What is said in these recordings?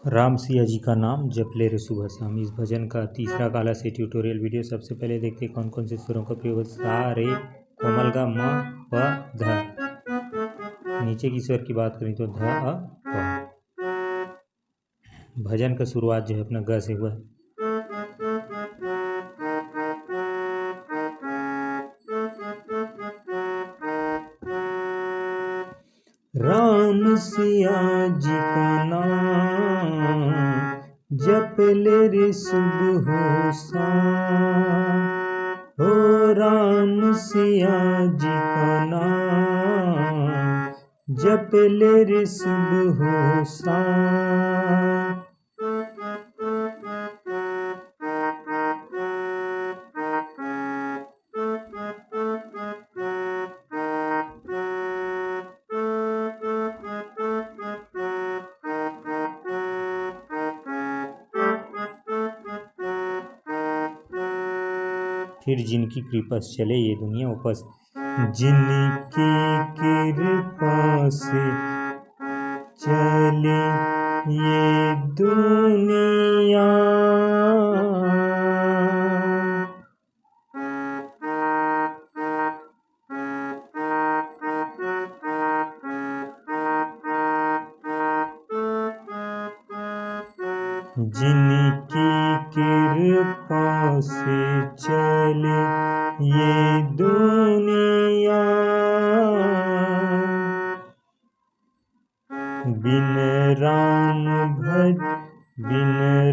राम सिया जी का नाम जप ले रे सुबह शाम। इस भजन का तीसरा काला से ट्यूटोरियल वीडियो। सबसे पहले देखते हैं कौन कौन से सुरों का प्रयोग। सा रे कोमल गा म प ध। नीचे की स्वर की बात करें तो ध अ प। भजन का शुरुआत जो है अपना ग से हुआ है। राम सिया जी का नाम जप ले रे सुबह शाम। हो राम सिया जी का नाम जप ले रे सुबह शाम। फिर जिनकी कृपा से चले ये दुनिया उपस। जिनकी कृपा से चले ये दुनिया। जिनकी कृपा से चले ये दुनिया। बिन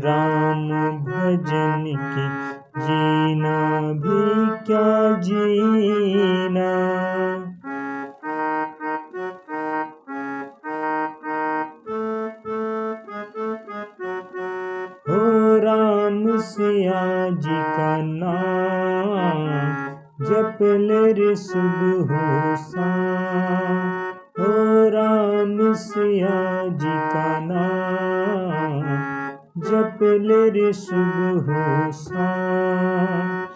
राम भजन की जीना भी क्या जीना। हो राम सिया जी का नाम जप ले रे सुबह शाम। हो राम सिया जी का नाम जप ले रे सुबह शाम।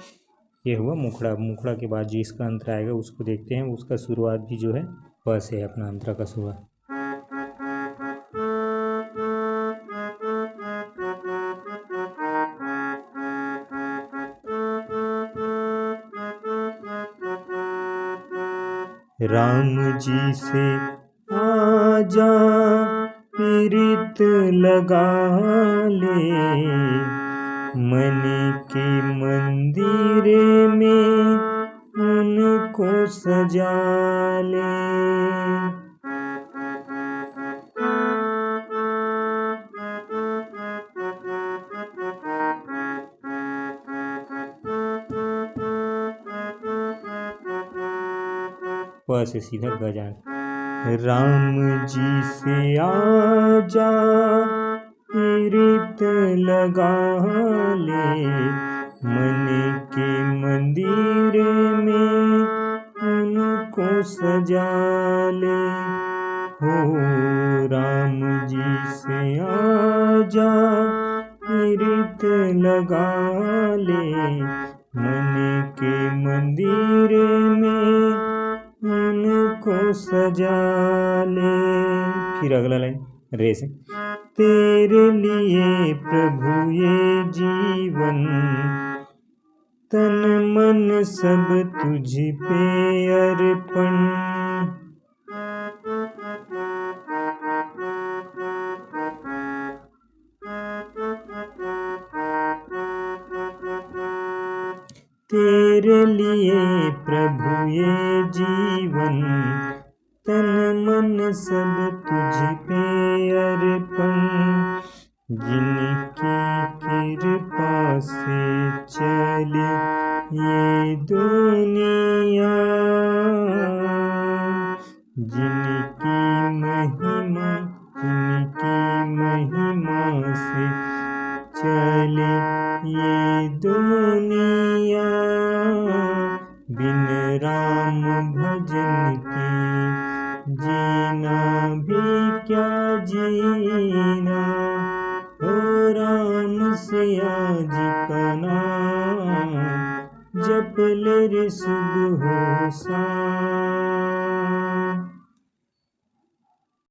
ये हुआ मुखड़ा। मुखड़ा के बाद जो इसका अंतर आएगा उसको देखते हैं। उसका शुरुआत भी जो है प से है अपना अंतरा का शुरुआत। राम जी से आजा प्रीत लगा ले। मन के मंदिर में उनको सजा ले। प से सीधा गजान। राम जी से आजा प्रीत लगा ले। मन के मंदिर में उनको सजा ले। हो राम जी से आजा प्रीत लगा ले। मन के मंदिर में उनको सजा ले। फिर अगला लाइन रे से। तेरे लिए प्रभु ये जीवन तन मन सब तुझ पे अर्पण। तेरे लिए प्रभु ये जीवन तन मन सब तुझ पे अर्पण। जिनकी कृपा से चले ये दुनिया। जिनकी महिमा से चले ये दुनिया। बिन राम भजन की जीना भी क्या जीना। हो राम सिया जी का नाम जप ले रे सुबह शाम।